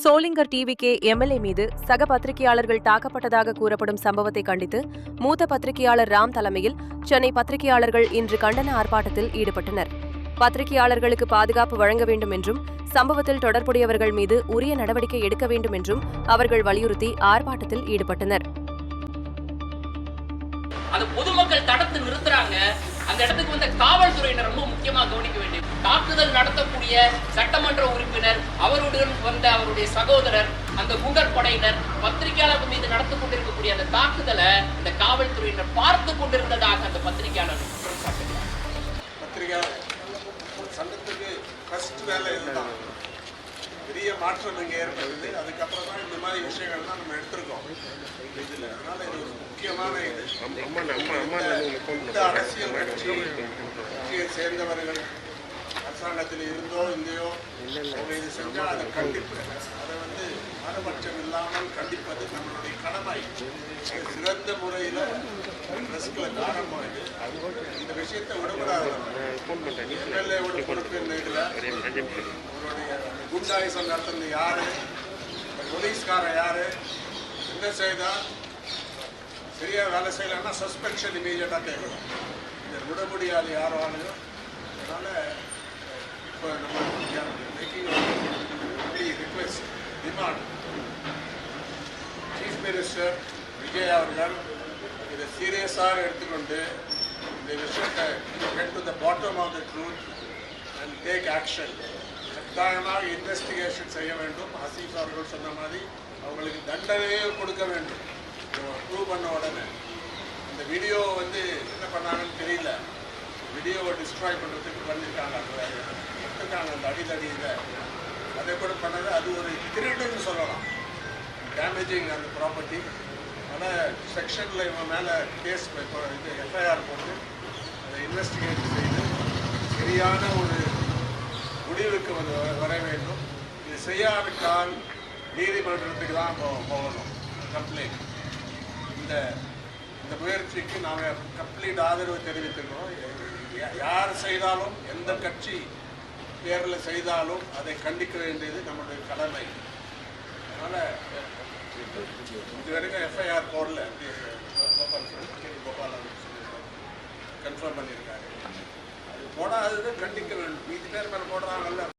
Sholinghur TVK MLA மீது சக பத்திரிகையாளர்கள் தாக்கப்பட்டதாக கூறப்படும் சம்பவத்தை கண்டித்து மூத்த பத்திரிகையாளர் ராம் தலைமையில் சென்னை பத்திரிகையாளர்கள் இன்று கண்டன ஆர்ப்பாட்டத்தில் ஈடுபட்டனர். பத்திரிகையாளர்களுக்கு பாதுகாப்பு வழங்க வேண்டும் என்றும் சம்பவத்தில் தொடர்புடையவர்கள் மீது உரிய நடவடிக்கை எடுக்க வேண்டும் என்றும் அவர்கள் வலியுறுத்தி ஆர்ப்பாட்டத்தில் ஈடுபட்டனர். அது பொதுமக்கள் தடுத்து நிறுத்துறாங்க. அந்த இடத்துக்கு வந்த காவல்துறையினர் ரொம்ப முக்கியமா கவனிக்க வேண்டியது. தாக்குதல் நடத்தக்கூடிய சட்டமன்ற உறுப்பினர், அவருடன் வந்த அவருடைய சகோதரர், அந்த குண்டர் படையினர் பத்திரிகையாளர்கள் மீது நடத்தி கொண்டிருக்கக்கூடிய அந்த தாக்குதலை இந்த காவல்துறையினர் பார்த்து கொண்டிருந்ததாக அந்த பத்திரிகையாளர் பத்திரிகையாளர் சங்கத்துக்கு ஃபர்ஸ்ட் வேலை இதுதான். பெரிய மாற்றம் இங்கே ஏற்படுது. அதுக்கப்புறம் தான் இந்த மாதிரி விஷயங்கள்லாம் நம்ம எடுத்திருக்கோம் இதில். அதனால இது ஒரு முக்கியமான இது. இந்த அரசியல் கட்சியை சேர்ந்தவர்கள் அரசாங்கத்தில் இருந்தோ இல்லையோ அவங்க இது செஞ்சால் அதை கண்டிப்பு, அதை பாரபட்சம் இல்லாமல் கண்டிப்பது நம்மளுடைய கடமை. சிறந்த முறையில் ரிஸ்கில் ஆரம்பம் இது. இந்த விஷயத்தை விடக்கூடாது. எம்எல்ஏவோட பொறுப்பு இந்த இதில் அவருடைய குண்டாயுசம் நடத்துறது யாரு, போலீஸ்காரன் யாரு, என்ன செய்தால் சரியா வேலை செய்யலைன்னா சஸ்பென்ஷன் இமீடியட்டாக கேட்கணும். இந்த விட முடியாது யாரோ ஆளுங்க. அதனால் இப்போ நம்ம making request demand chief minister Vijay அவர்கள் இதை சீரியஸாக எடுத்துக்கொண்டு இந்த விஷயத்தை get to the bottom of the truth and take action. கட்டாயமாக இன்வெஸ்டிகேஷன் செய்ய வேண்டும். ஹசீஃப் அவர்கள் சொன்ன மாதிரி அவங்களுக்கு தண்டனையே கொடுக்க வேண்டும். ப்ரூவ் பண்ண உடனே இந்த வீடியோ என்ன பண்ணாங்கன்னு தெரியல. வீடியோவை டிஸ்ட்ராய் பண்ணுறதுக்கு பண்ணியிருக்காங்க, எடுத்துருக்காங்க அந்த அடிதடி இதை. அதை கூட பண்ணது அது ஒரு திருட்டுன்னு சொல்லலாம், டேமேஜிங் அந்த ப்ராப்பர்ட்டி. ஆனால் செக்ஷனில் இவங்க மேலே கேஸ் இது எஃப்ஐஆர் போட்டு அதை இன்வெஸ்டிகேட் செய்து சரியான ஒரு முடிவுக்கு வர வேண்டும். இது செய்யாவிட்டால் நீதிமன்றத்துக்கு தான் போகணும் கம்ப்ளைண்ட். இந்த முயற்சிக்கு நாங்கள் கம்ப்ளீட் ஆதரவு தெரிவித்திருக்கிறோம். யார் செய்தாலும், எந்த கட்சி பேரில் செய்தாலும் அதை கண்டிக்க வேண்டியது நம்முடைய கடமை. அதனால் இது வரைக்கும் எஃப்ஐஆர் போடல. கோபால் கன்ஃபார்ம் பண்ணியிருக்காரு. அது போடாதது கண்டிக்க வேண்டும். 20 பேர் மேலே போடுறாங்கல்ல.